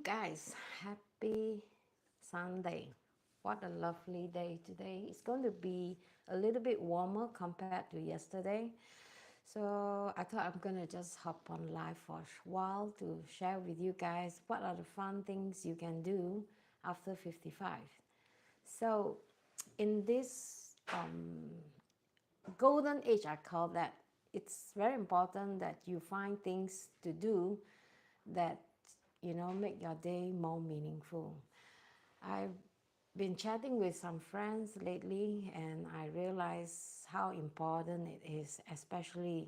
guys, happy Sunday. What a lovely day today. It's going to be a little bit warmer compared to yesterday. So I thought I'm going to just hop on live for a while to share with you guys what are the fun things you can do after 55. So in this golden age, I call that, it's very important that you find things to do that make your day more meaningful. I've been chatting with some friends lately and I realize how important it is, especially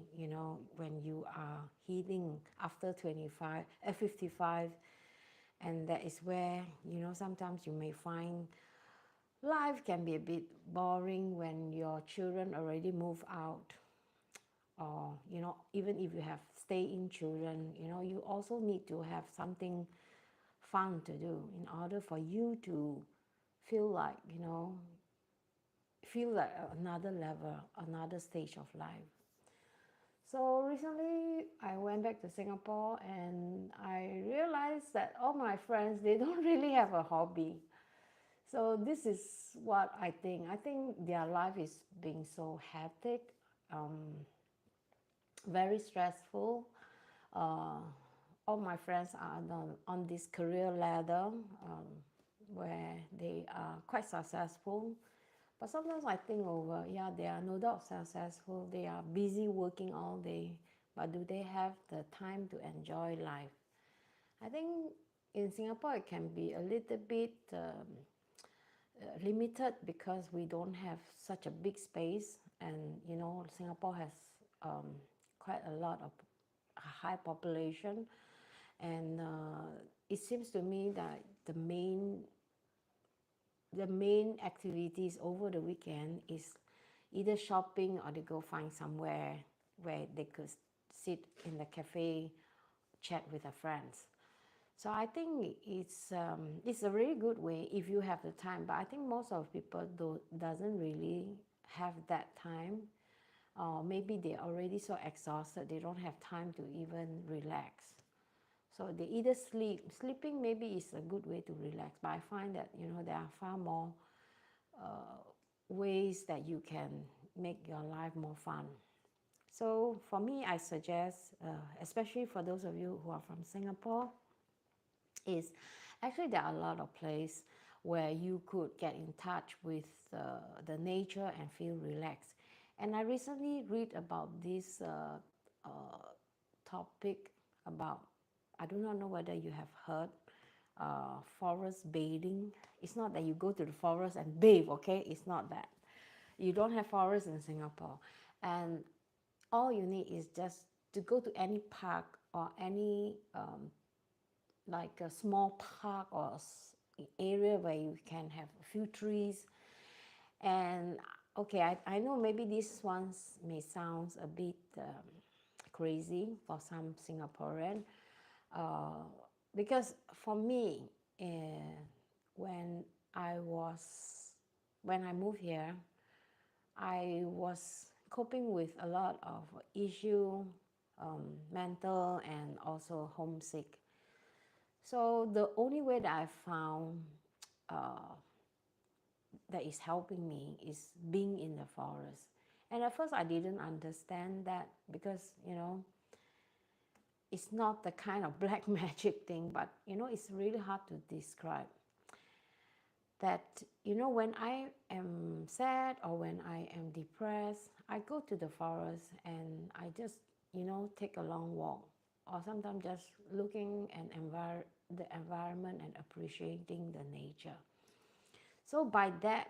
when you are healing after 55, and that is where sometimes you may find life can be a bit boring when your children already move out, or even if you have stay-in children, you also need to have something fun to do in order for you to feel like another level, another stage of life. So recently I went back to Singapore and I realized that all my friends, they don't really have a hobby. So this is what I think their life is being so hectic, very stressful. uh, all my friends are on this career ladder, where they are quite successful. But sometimes I think over, yeah, they are no doubt successful. They are busy working all day, but do they have the time to enjoy life? I think in Singapore it can be a little bit limited because we don't have such a big space, and Singapore has quite a lot of high population, and it seems to me that the main activities over the weekend is either shopping or they go find somewhere where they could sit in the cafe, chat with their friends. So I think it's a really good way if you have the time. But I think most of people doesn't really have that time. Maybe they're already so exhausted they don't have time to even relax. So they either sleep. Sleeping maybe is a good way to relax, but I find that there are far more ways that you can make your life more fun. So for me, I suggest, especially for those of you who are from Singapore, is actually there are a lot of places where you could get in touch with the nature and feel relaxed. And I recently read about this topic about, I do not know whether you have heard, forest bathing. It's not that you go to the forest and bathe, okay? It's not that. You don't have forest in Singapore. And all you need is just to go to any park or any like a small park or area where you can have a few trees. And okay, I know maybe these ones may sound a bit crazy for some Singaporean, uh, because for me, when I was when I moved here, I was coping with a lot of issue, mental and also homesick. So the only way that I found uh, that is helping me is being in the forest. And at first I didn't understand that because it's not the kind of black magic thing, but it's really hard to describe. That when I am sad or when I am depressed, I go to the forest and I just take a long walk, or sometimes just looking and the environment and appreciating the nature. So by that,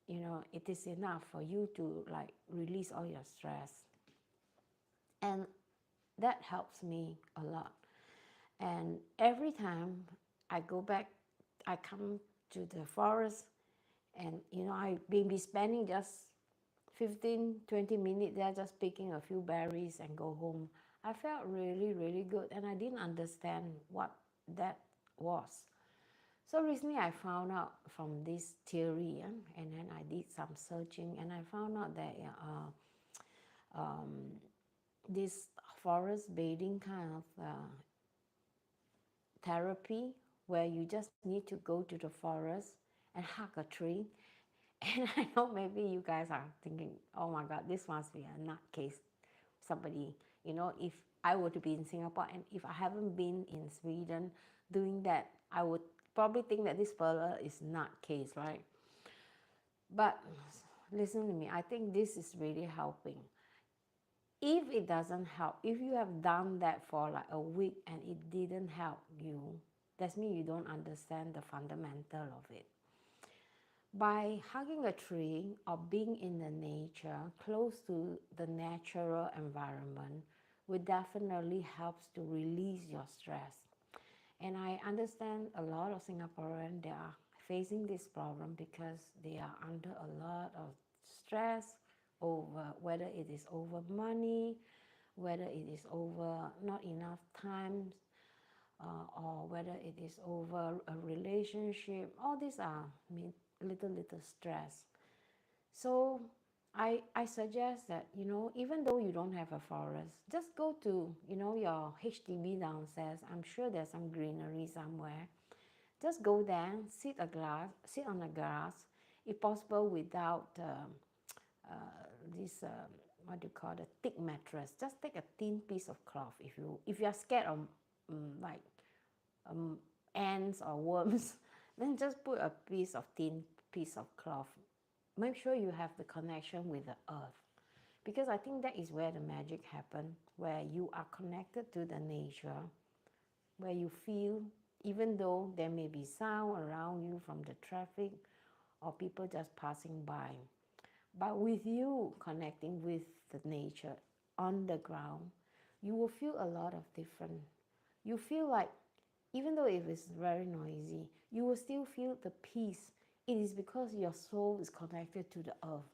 it is enough for you to like release all your stress, and that helps me a lot. And every time I go back, I come to the forest, and I maybe spending just 15-20 minutes there just picking a few berries and go home. I felt really, really good, and I didn't understand what that was. So recently I found out from this theory, and then I did some searching, and I found out that this forest bathing kind of therapy where you just need to go to the forest and hug a tree. And I know maybe you guys are thinking, oh my God, this must be a nutcase. Somebody, if I were to be in Singapore and if I haven't been in Sweden doing that, I would probably think that this fella is nutcase, right? But listen to me, I think this is really helping. If it doesn't help, if you have done that for like a week and it didn't help you, that means you don't understand the fundamental of it. By hugging a tree or being in the nature, close to the natural environment, will definitely helps to release your stress. And I understand a lot of Singaporeans, they are facing this problem because they are under a lot of stress over whether it is over money, whether it is over not enough time, or whether it is over a relationship. All these are little stress. So I suggest that, even though you don't have a forest, just go to, your HDB downstairs. I'm sure there's some greenery somewhere. Just go there, sit on the grass, if possible without this what do you call it, thick mattress. Just take a thin piece of cloth if you are scared of like ants or worms. Then just put a thin piece of cloth. Make sure you have the connection with the earth, because I think that is where the magic happens, where you are connected to the nature, where you feel, even though there may be sound around you from the traffic or people just passing by, but with you connecting with the nature on the ground, you will feel a lot of different. You feel like, even though if it's very noisy, you will still feel the peace. It is because your soul is connected to the earth.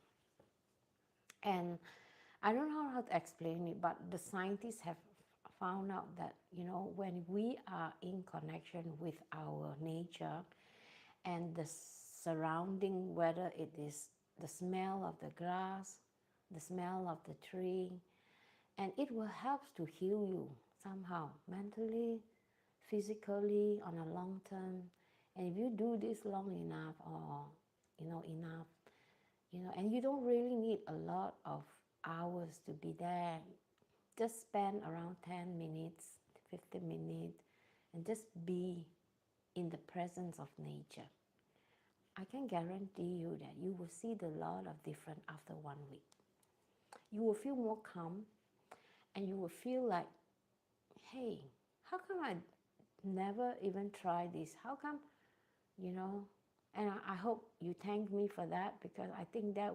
And I don't know how to explain it, but the scientists have found out that, when we are in connection with our nature and the surrounding, whether it is the smell of the grass, the smell of the tree, and it will help to heal you somehow, mentally, physically, on a long term. And if you do this long enough, or enough, and you don't really need a lot of hours to be there, just spend around 10 minutes, 15 minutes, and just be in the presence of nature. I can guarantee you that you will see a lot of difference after 1 week. You will feel more calm, and you will feel like, hey, how come I never even tried this? How come, and I hope you thank me for that, because I think that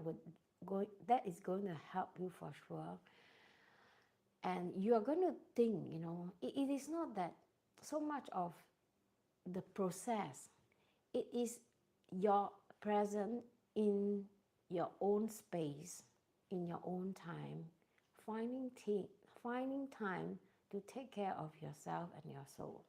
is going to help you for sure. And you are going to think, it is not that so much of the process. It is your present in your own space, in your own time, finding time to take care of yourself and your soul.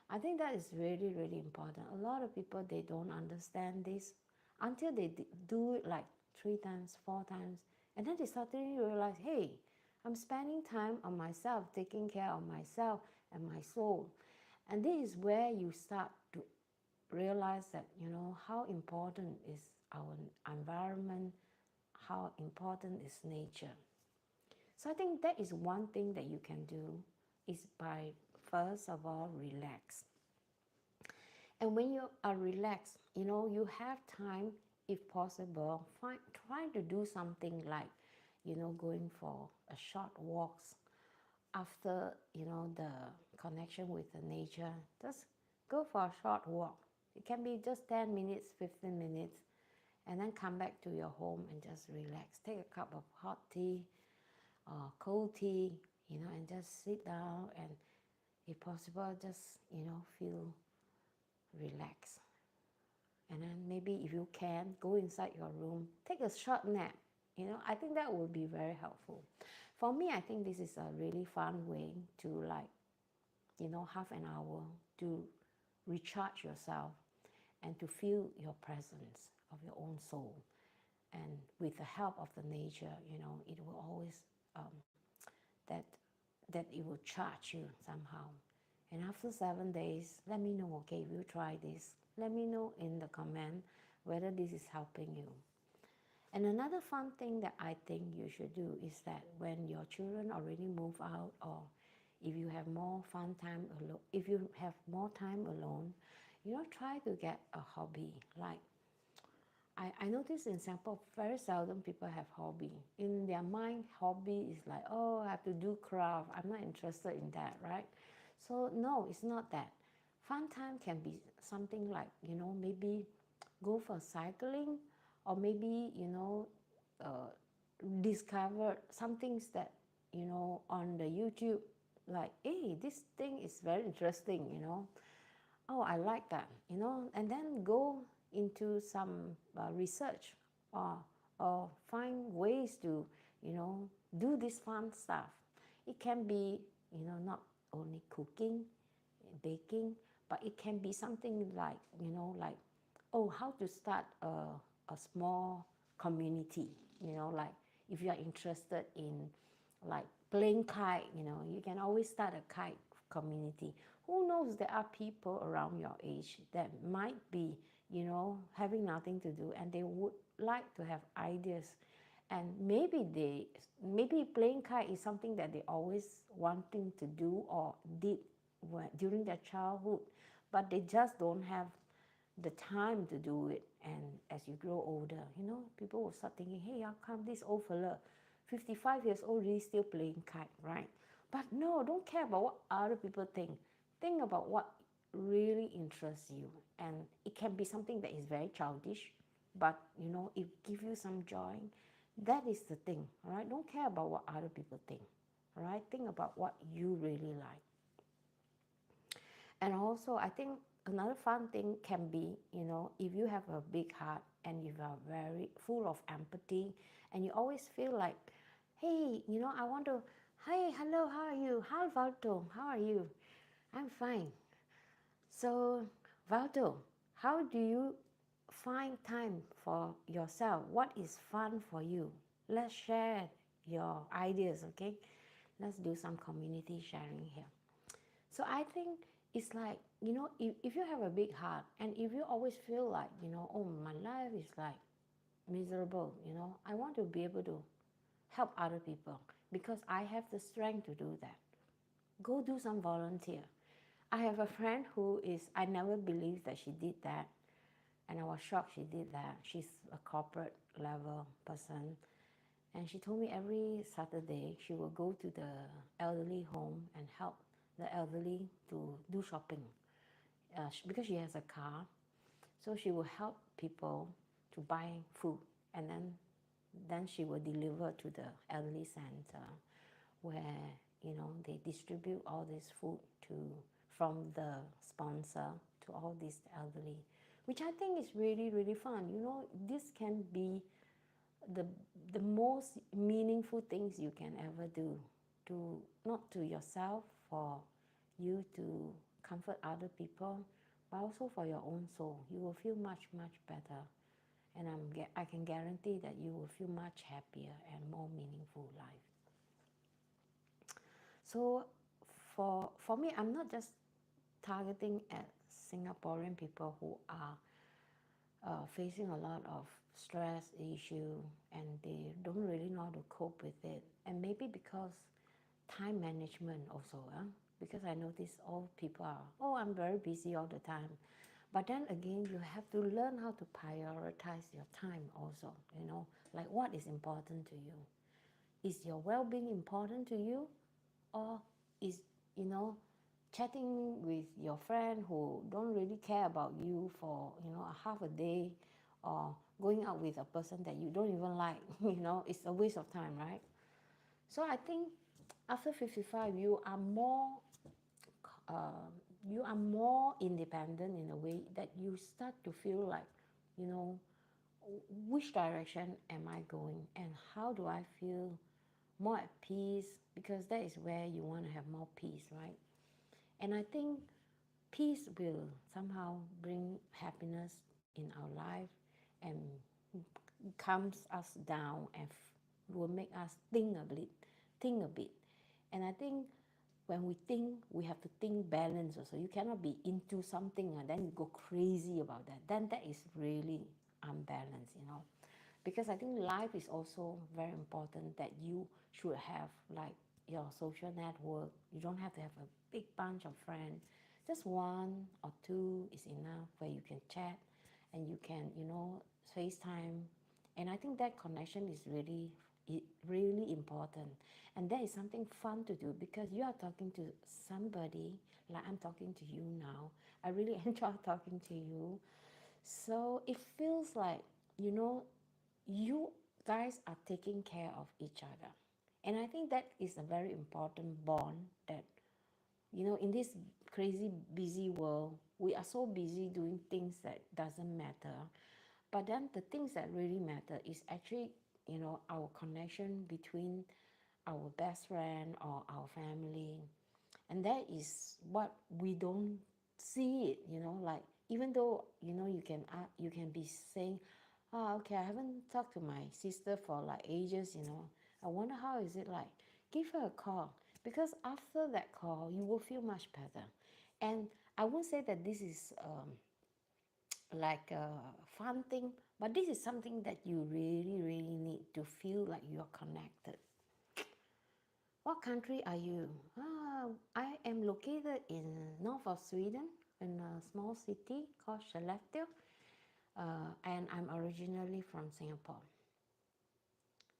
I think that is really, really important. A lot of people, they don't understand this until they do it like 3 times, 4 times, and then they suddenly realize, hey, I'm spending time on myself, taking care of myself and my soul. And this is where you start to realize that, how important is our environment, how important is nature. So I think that is one thing that you can do, is by first of all relax. And when you are relaxed, you have time, if possible, try to do something like, going for a short walks after, the connection with the nature. Just go for a short walk. It can be just 10 minutes, 15 minutes, and then come back to your home and just relax. Take a cup of hot tea or cold tea, and just sit down and, if possible, just, feel relaxed. And then maybe if you can, go inside your room, take a short nap. I think that would be very helpful. For me, I think this is a really fun way to, like, half an hour to recharge yourself and to feel your presence of your own soul. And with the help of the nature, it will always that it will charge you somehow, And after 7 days, let me know, okay, if you try this. Let me know in the comment whether this is helping you. And another fun thing that I think you should do is that when your children already move out, or if you have more fun time alone, if you have more time alone, try to get a hobby. Like I notice in Singapore, very seldom people have hobby. In their mind, hobby is like, oh, I have to do craft. I'm not interested in that, right? So no, it's not that. Fun time can be something like, maybe go for cycling, or maybe, uh, discover some things that, on the YouTube, like, hey, this thing is very interesting, oh, I like that, and then go into some research, or find ways to, do this fun stuff. It can be, not only cooking, baking, but it can be something like, like, oh, how to start a small community, like if you are interested in like playing kite, you can always start a kite community. Who knows, there are people around your age that might be, having nothing to do, and they would like to have ideas, and maybe playing kite is something that they always wanting to do or did during their childhood, but they just don't have the time to do it. And as you grow older, people will start thinking, hey, how come this old fella, 55 years old, is still playing kite, right? But no, don't care about what other people think. Think about what really interests you. And it can be something that is very childish, but it gives you some joy. That is the thing, right? Don't care about what other people think, right? Think about what you really like. And also, I think another fun thing can be, if you have a big heart and you are very full of empathy, and you always feel like, hey, I want to, hey, hello, how are you? Hi, Valdo, how are you? I'm fine. So, Valdo, how do you find time for yourself? What is fun for you? Let's share your ideas, okay? Let's do some community sharing here. So I think it's like, if you have a big heart, and if you always feel like, oh, my life is like miserable, I want to be able to help other people because I have the strength to do that. Go do some volunteer. I have a friend who is, I never believed that she did that. And I was shocked she did that. She's a corporate level person. And she told me every Saturday she will go to the elderly home and help the elderly to do shopping. Because she has a car, so she will help people to buy food, and then she will deliver to the elderly center where they distribute all this food to from the sponsor to all these elderly, which I think is really, really fun. This can be the the most meaningful things you can ever do, to not to yourself, for you to comfort other people, but also for your own soul. You will feel much, much better, and I can guarantee that you will feel much happier and more meaningful life. So for me, I'm not just targeting at Singaporean people who are facing a lot of stress issue, and they don't really know how to cope with it. And maybe because time management also, because I notice all people are, oh, I'm very busy all the time. But then again, you have to learn how to prioritize your time also, like what is important to you. Is your well-being important to you, or is, chatting with your friend who don't really care about you for, a half a day, or going out with a person that you don't even like, it's a waste of time, right? So I think after 55, uh, you are more independent in a way that you start to feel like, you know, which direction am I going, and how do I feel more at peace, because that is where you want to have more peace, right? And I think peace will somehow bring happiness in our life, and calms us down, and will make us think a bit. And I think when we think, we have to think balance also. You cannot be into something and then you go crazy about that. Then that is really unbalanced, you know. Because I think life is also very important, that you should have like your social network. You don't have to have a big bunch of friends. Just one or two is enough, where you can chat and you can, you know, FaceTime. And I think that connection is really important. And that is something fun to do, because you are talking to somebody like I'm talking to you now. I really enjoy talking to you. So it feels like, you know, you guys are taking care of each other. And I think that is a very important bond that, you know, in this crazy busy world, we are so busy doing things that doesn't matter. But then the things that really matter is actually, you know, our connection between our best friend or our family. And that is what we don't see it, you know, like even though, you know, you can be saying, oh, okay, I haven't talked to my sister for like ages, you know. I wonder how is it like. Give her a call, because after that call, you will feel much better. And I won't say that this is like a fun thing, but this is something that you really need to feel like you're connected. What country are you? I am located in north of Sweden, in a small city called Skellefteå, and I'm originally from Singapore.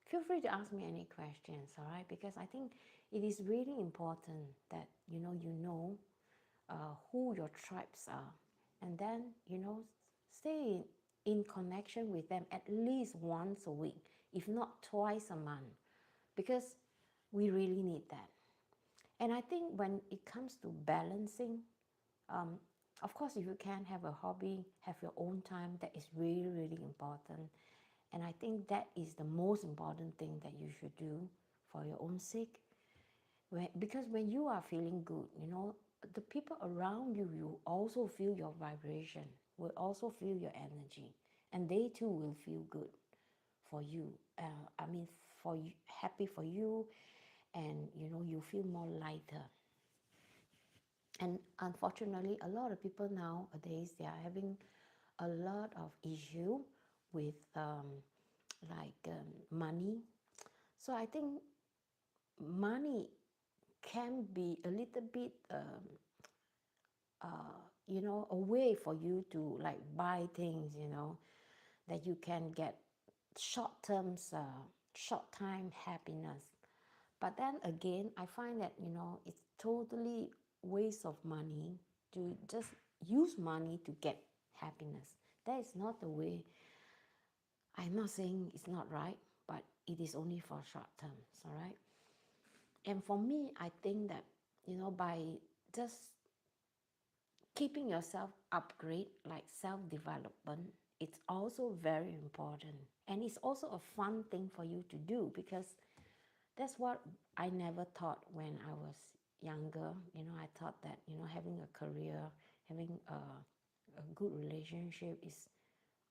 Feel free to ask me any questions, all right? Because I think it is really important that you know who your tribes are, and then stay in connection with them at least once a week, if not twice a month, because we really need that. And I think when it comes to balancing, um, of course, if you can have a hobby, have your own time, that is really important. And I think that is the most important thing that you should do for your own sake. Because when you are feeling good, the people around you will also feel your vibration, will also feel your energy, and they too will feel good for you. I mean, for you, happy for you, and you feel more lighter. And unfortunately, a lot of people nowadays, they are having a lot of issue with money. So I think money can be a little bit a way for you to like buy things, that you can get short-term, short-time happiness. But then again, I find that it's totally waste of money to just use money to get happiness. That is not the way. I'm not saying it's not right, but it is only for short terms, all right? And for me, I think that, by just keeping yourself upgrade, like self-development, it's also very important. And it's also a fun thing for you to do, because that's what I never thought when I was younger. I thought that, having a career, having a good relationship is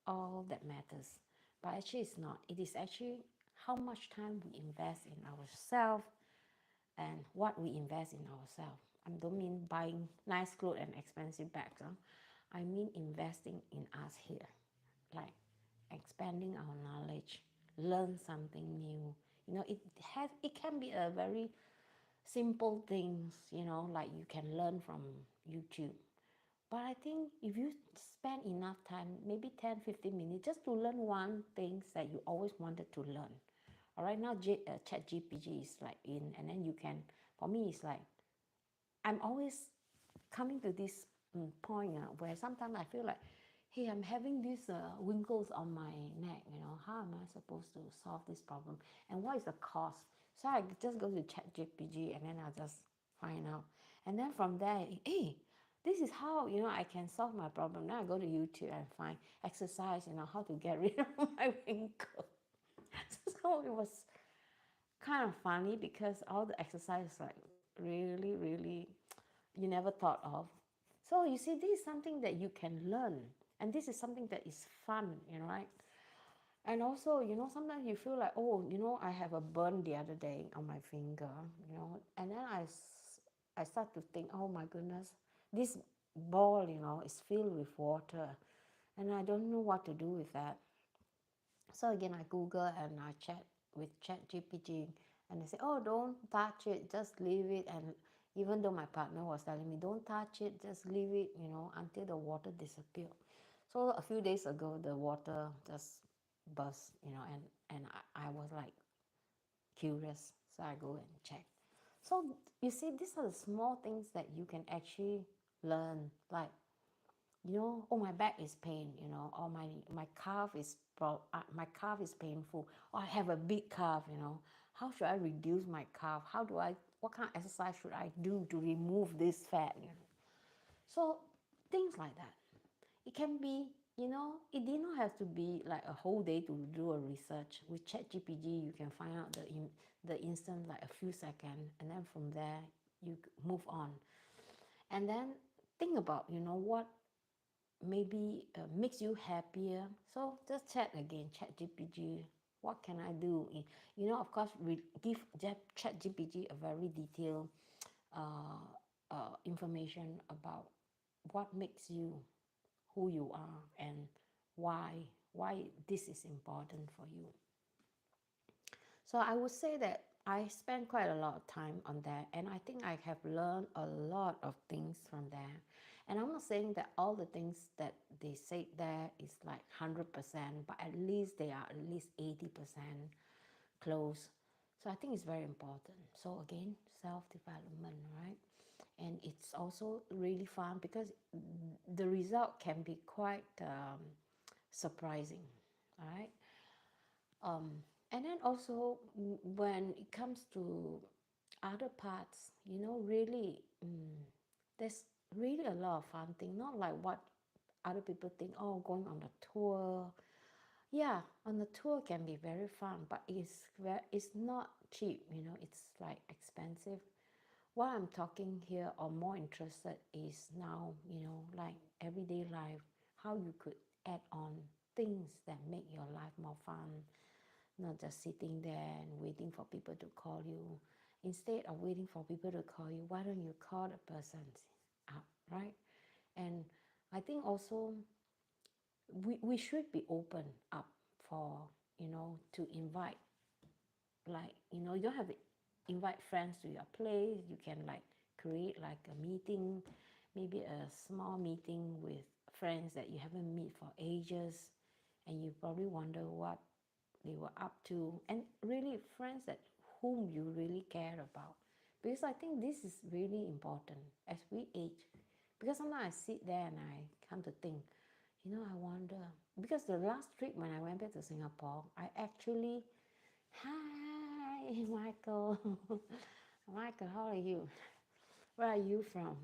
all that matters. But actually, it's not. It is actually how much time we invest in ourselves and what we invest in ourselves. I don't mean buying nice clothes and expensive bags. Huh? I mean investing in us here, like expanding our knowledge, learn something new. It can be a very simple things, like you can learn from YouTube. But I think if you spend enough time, maybe 10, 15 minutes, just to learn one thing that you always wanted to learn. All right, now Chat GPT is like in, and then you can, for me, it's like, I'm always coming to this point where sometimes I feel like, hey, I'm having these wrinkles on my neck, how am I supposed to solve this problem? And what is the cost? So I just go to ChatGPT and then I just find out. And then from there, hey, this is how, I can solve my problem. Now I go to YouTube and find exercise, how to get rid of my wrinkle. So it was kind of funny, because all the exercise like really you never thought of. So you see, this is something that you can learn, and this is something that is fun, right? And also, sometimes you feel like, oh, I have a burn the other day on my finger, and then I I start to think, oh my goodness, this ball, is filled with water, and I don't know what to do with that. So again, I Google and I chat with ChatGPT, and they say, oh, don't touch it, just leave it. And even though my partner was telling me, don't touch it, just leave it, until the water disappear. So a few days ago, the water just burst, and I was like curious, so I go and check. So you see, these are the small things that you can actually learn, like, oh, my back is pain, or my calf is my calf is painful, or I have a big calf, how should I reduce my calf? What kind of exercise should I do to remove this fat? So things like that. It can be, it did not have to be like a whole day to do a research. With ChatGPT, you can find out the instant, like a few seconds, and then from there you move on. And then think about, what maybe makes you happier. So just chat again, ChatGPT. What can I do? Of course, we give ChatGPT a very detailed information about what makes you who you are and why this is important for you. So I would say that I spend quite a lot of time on that, and I think I have learned a lot of things from there. And I'm not saying that all the things that they say there is like 100%, but at least they are at least 80% close. So I think it's very important. So again, self-development, right? And it's also really fun because the result can be quite surprising, right? Um, and then also when it comes to other parts, really, there's really a lot of fun thing. Not like what other people think. Oh, going on a tour. Yeah, on the tour can be very fun, but it's not cheap. It's like expensive. What I'm talking here or more interested is now, like everyday life, how you could add on things that make your life more fun, not just sitting there and waiting for people to call you. Instead of waiting for people to call you, why don't you call the person up, right? And I think also we should be open up for, to invite, like, you don't have to invite friends to your place. You can like create like a meeting, maybe a small meeting with friends that you haven't met for ages, and you probably wonder what they were up to, and really friends that whom you really care about. Because I think this is really important as we age. Because sometimes I sit there and I come to think, I wonder, because the last trip when I went back to Singapore, I actually, hi Michael. Michael, how are you? Where are you from?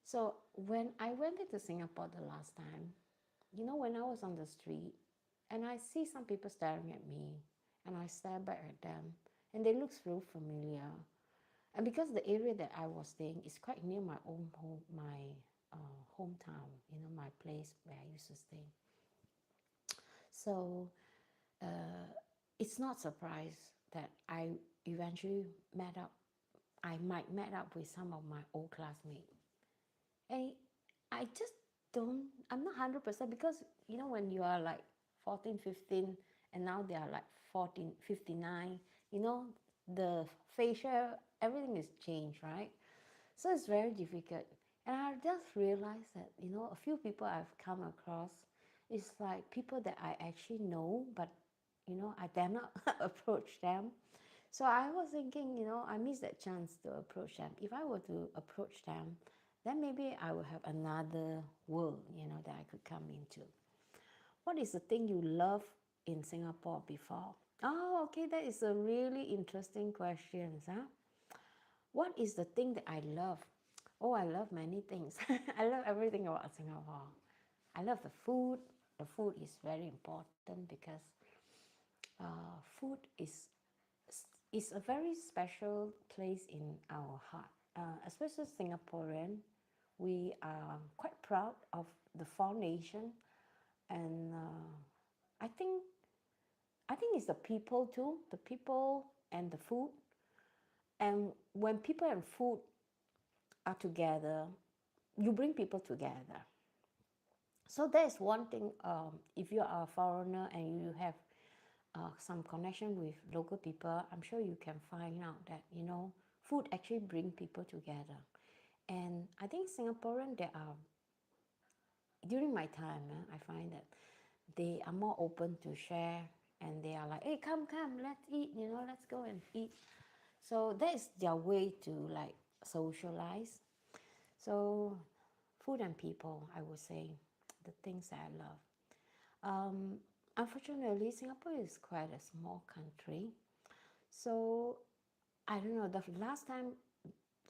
So when I went back to Singapore the last time, when I was on the street and I see some people staring at me, and I stare back at them, and they look so familiar. And because the area that I was staying is quite near my own home, my hometown, my place where I used to stay. So it's not surprised that I eventually I might met up with some of my old classmates. And I just I'm not 100% because, when you are like 14, 15, and now they are like 14, 59, the facial, everything is changed, right? So it's very difficult. And I just realized that, a few people I've come across, it's like people that I actually know, but, I dare not approach them. So I was thinking, I missed that chance to approach them. If I were to approach them, then maybe I would have another world, that I could come into. What is the thing you love in Singapore before? Oh, okay, that is a really interesting question, huh? What is the thing that I love? Oh, I love many things. I love everything about Singapore. I love the food. The food is very important because food is a very special place in our heart. Especially Singaporean, we are quite proud of the four nations, and I think it's the people too, the people and the food. And when people and food are together, you bring people together. So that is one thing. If you are a foreigner and you have some connection with local people, I'm sure you can find out that, food actually bring people together. And I think Singaporean, they are, during my time, I find that they are more open to share, and they are like, hey, come, let's eat, let's go and eat. So that is their way to like socialize. So food and people, I would say, the things that I love. Unfortunately, Singapore is quite a small country. So I don't know, the last time,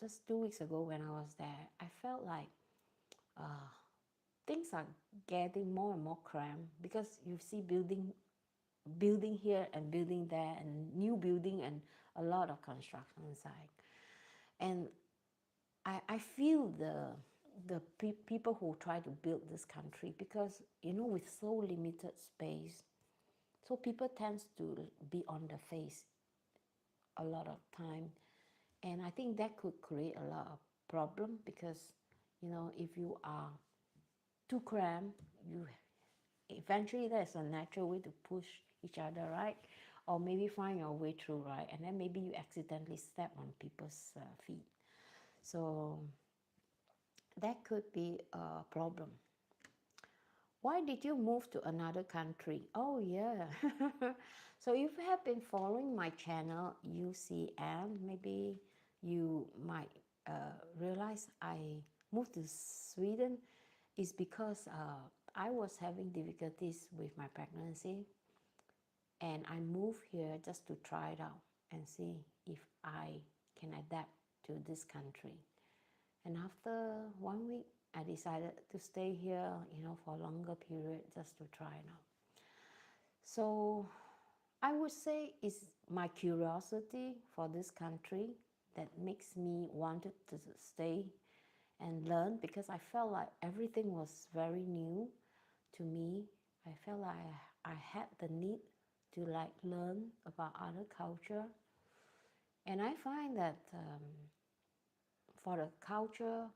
just 2 weeks ago when I was there, I felt like things are getting more and more cramped, because you see building here and building there and new building and a lot of construction inside. And I feel the people who try to build this country, because with so limited space, so people tends to be on the face a lot of time. And I think that could create a lot of problem, because if you are too cramped, you eventually there's a natural way to push each other, right? Or maybe find your way through, right? And then maybe you accidentally step on people's feet. So that could be a problem. Why did you move to another country? Oh yeah. So if you have been following my channel, UCM, maybe you might realize I moved to Sweden is because I was having difficulties with my pregnancy, and I moved here just to try it out and see if I can adapt to this country. And after 1 week, I decided to stay here, for a longer period just to try it out. So I would say it's my curiosity for this country that makes me wanted to stay and learn, because I felt like everything was very new to me. I felt like I had the need to like learn about other culture. And I find that for the culture,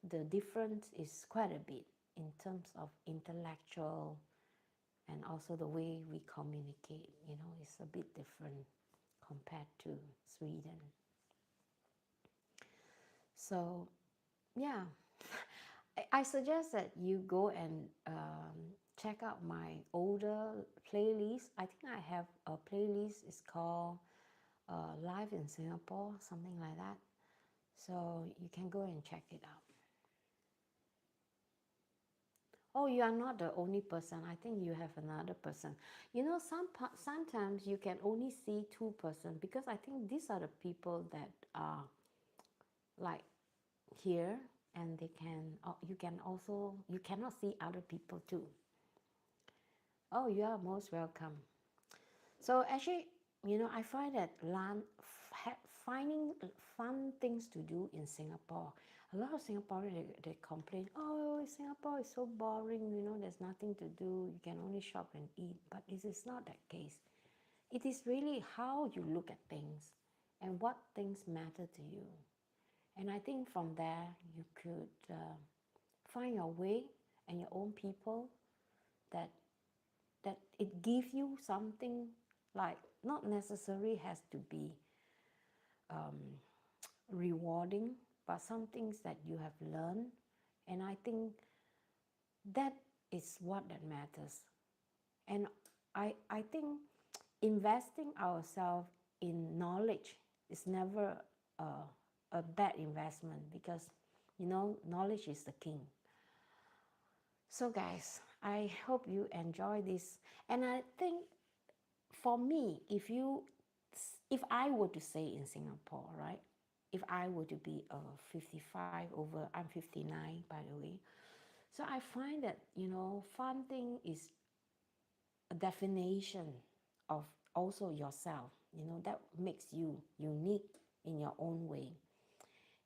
the difference is quite a bit in terms of intellectual, and also the way we communicate, is a bit different compared to Sweden. So yeah, I suggest that you go and check out my older playlist. I think I have a playlist, it's called Live in Singapore, something like that. So you can go and check it out. Oh, you are not the only person. I think you have another person. Sometimes you can only see two person, because I think these are the people that are like here, and they can. You cannot see other people too. Oh, you are most welcome. So actually, I find that finding fun things to do in Singapore. A lot of Singaporeans, they complain, oh, Singapore is so boring, there's nothing to do, you can only shop and eat. But it is not that case. It is really how you look at things and what things matter to you. And I think from there, you could find your way and your own people that it gives you something, like not necessarily has to be rewarding, but some things that you have learned. And I think that is what that matters. And I think investing ourselves in knowledge is never a bad investment, because knowledge is the king. So guys, I hope you enjoy this. And I think for me, if I were to stay in Singapore, right? If I were to be 55 over, I'm 59 by the way. So I find that, fun thing is a definition of also yourself, that makes you unique in your own way.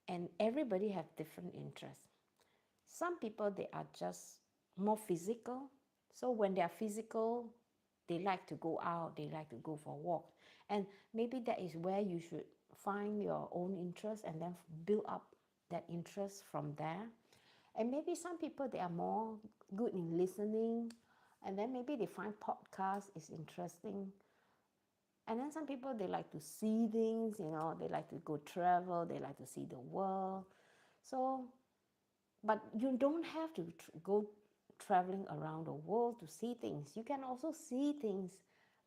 And everybody have different interests. Some people, they are just more physical. So when they are physical, they like to go out, they like to go for walks. And maybe that is where you should find your own interest and then build up that interest from there. And maybe some people, they are more good in listening, and then maybe they find podcast is interesting. And then some people, they like to see things, they like to go travel, they like to see the world. So, but you don't have to go traveling around the world to see things. You can also see things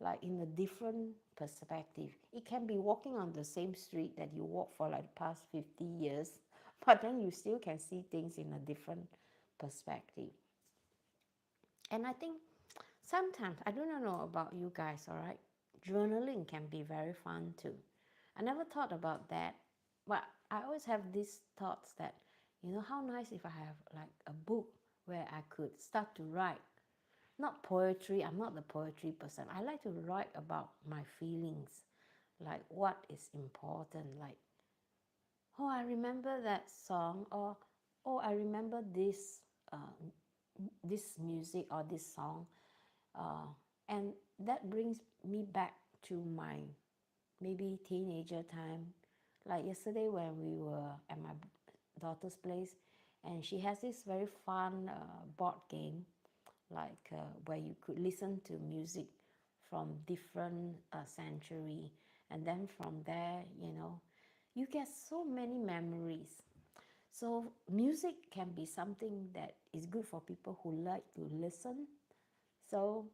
like in a different perspective. It can be walking on the same street that you walk for like the past 50 years, but then you still can see things in a different perspective. And I think sometimes, I don't know about you guys, all right, journaling can be very fun too. I never thought about that, but I always have these thoughts that, how nice if I have like a book where I could start to write. Not poetry, I'm not the poetry person. I like to write about my feelings, like what is important, like, oh, I remember that song, or oh, I remember this music or this song, and that brings me back to my maybe teenager time. Like yesterday when we were at my daughter's place, and she has this very fun board game, like where you could listen to music from different century, and then from there, you get so many memories. So music can be something that is good for people who like to listen. So,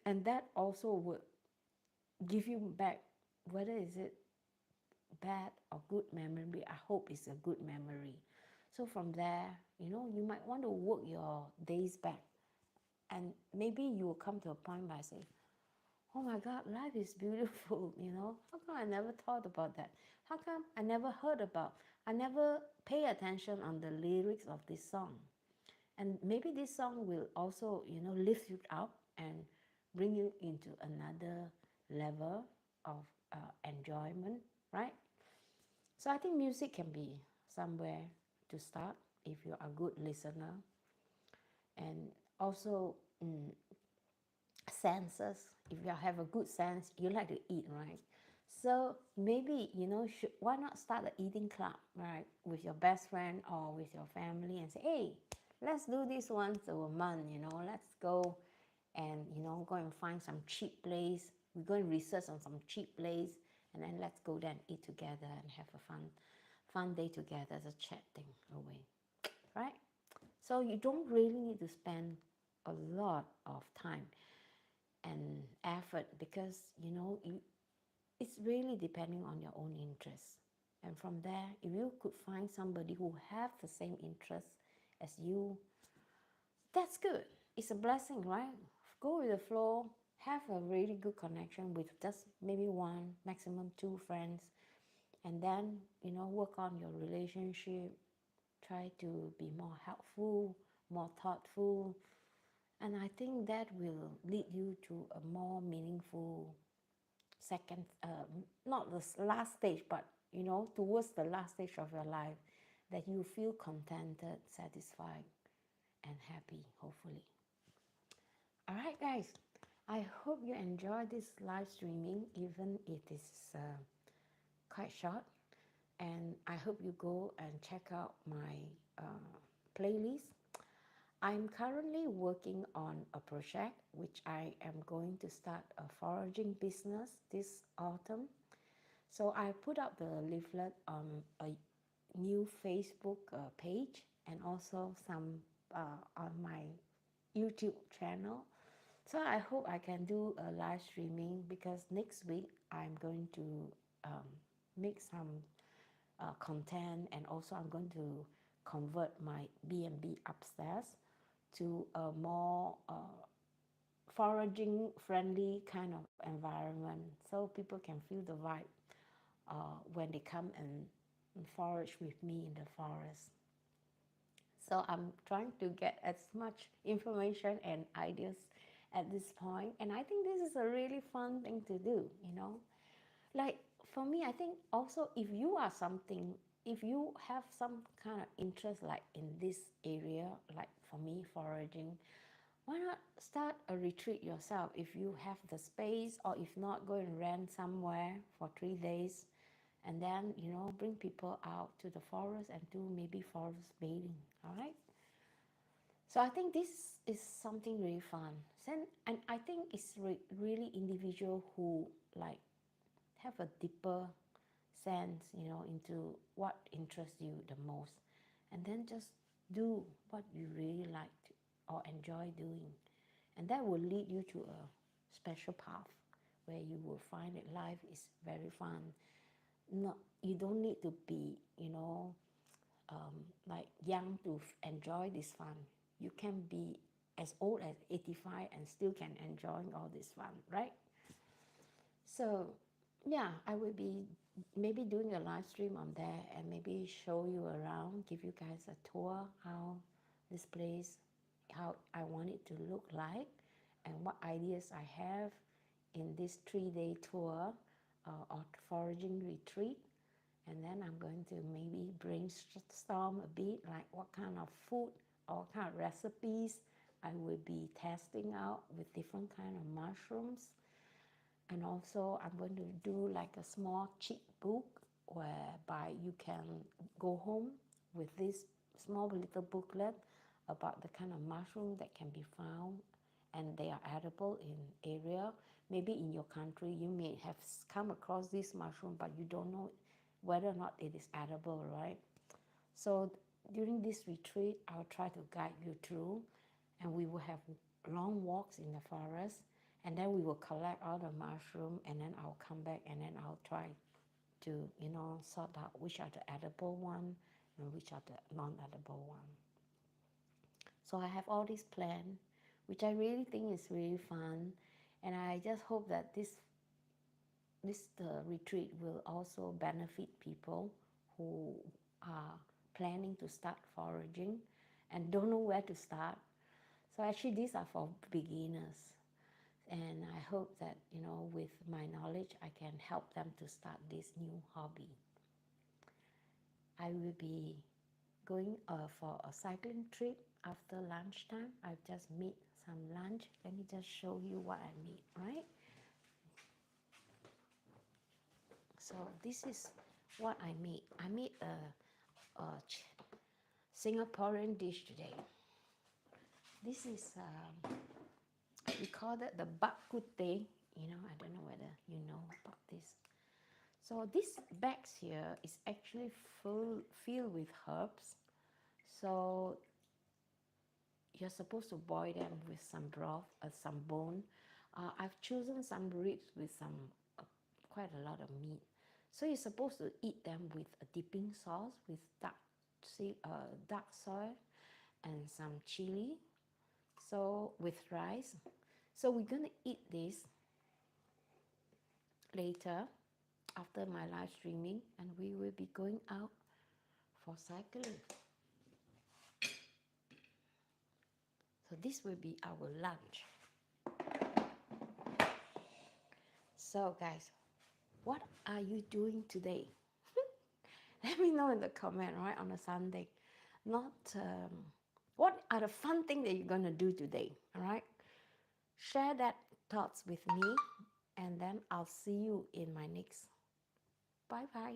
and that also would give you back, whether is it bad or good memory. I hope it's a good memory. So from there, you might want to work your days back, and maybe you will come to a point where I say, oh my God, life is beautiful. How come I never thought about that? How come I never heard about, I never pay attention on the lyrics of this song? And maybe this song will also, lift you up and bring you into another level of enjoyment, right? So I think music can be somewhere to start if you're a good listener. And also, senses. If you have a good sense, you like to eat, right? So maybe, why not start an eating club, right, with your best friend or with your family and say, hey, let's do this once a month, let's go and, go and find some cheap place. We go and research on some cheap place, and then let's go there and eat together and have a fun day together, just chatting away, right? So you don't really need to spend a lot of time and effort, because it's really depending on your own interests. And from there, if you could find somebody who have the same interests as you, that's good. It's a blessing, right? Go with the flow, have a really good connection with just maybe one, maximum two friends, and then work on your relationship. Try to be more helpful, more thoughtful, and I think that will lead you to a more meaningful second, not the last stage, but towards the last stage of your life, that you feel contented, satisfied, and happy, hopefully. All right, guys, I hope you enjoy this live streaming, even if it is quite short. And I hope you go and check out my playlist. I'm currently working on a project which I am going to start a foraging business this autumn. So I put up the leaflet on a new Facebook page, and also some on my YouTube channel. So I hope I can do a live streaming, because next week I'm going to make some content, and also I'm going to convert my B&B upstairs to a more foraging friendly kind of environment, so people can feel the vibe when they come and forage with me in the forest. So I'm trying to get as much information and ideas at this point, and I think this is a really fun thing to do. Like for me, I think also, if you have some kind of interest like in this area, like for me, foraging, why not start a retreat yourself if you have the space, or if not, go and rent somewhere for 3 days and then, you know, bring people out to the forest and do maybe forest bathing. All right. So I think this is something really fun. And I think it's really individual who like have a deeper sense, you know, into what interests you the most, and then just do what you really like to, or enjoy doing, and that will lead you to a special path where you will find that life is very fun. No, you don't need to be, you know, like young to enjoy this fun. You can be as old as 85 and still can enjoy all this fun, right? So yeah, I will be maybe doing a live stream on there and maybe show you around, give you guys a tour how this place, how I want it to look like, and what ideas I have in this 3-day tour or foraging retreat. And then I'm going to maybe brainstorm a bit, like what kind of food or what kind of recipes I will be testing out with different kind of mushrooms. And also I'm going to do like a small cheat book whereby you can go home with this small little booklet about the kind of mushroom that can be found and they are edible in area. Maybe in your country you may have come across this mushroom, but you don't know whether or not it is edible, right? So during this retreat, I'll try to guide you through, and we will have long walks in the forest, and then we will collect all the mushroom, and then I'll come back and then I'll try to, you know, sort out which are the edible one and which are the non-edible one. So I have all this plan, which I really think is really fun, and I just hope that this retreat will also benefit people who are planning to start foraging and don't know where to start. So actually these are for beginners, and I hope that, you know, with my knowledge I can help them to start this new hobby. I will be going for a cycling trip after lunchtime. I've just made some lunch. Let me just show you what I made, right? So this is what I made. I made a Singaporean dish today. This is, we call it the bak kut teh. You know, I don't know whether you know about this. So this bags here is actually filled with herbs. So you're supposed to boil them with some broth, some bone. I've chosen some ribs with some quite a lot of meat. So you're supposed to eat them with a dipping sauce with dark soy and some chili. So with rice. So we're gonna eat this later after my live streaming, and we will be going out for cycling. So this will be our lunch. So guys, what are you doing today? Let me know in the comment, right, on a Sunday. Not what are the fun things that you're gonna do today, all right? Share that thoughts with me, and then I'll see you in my next. Bye bye.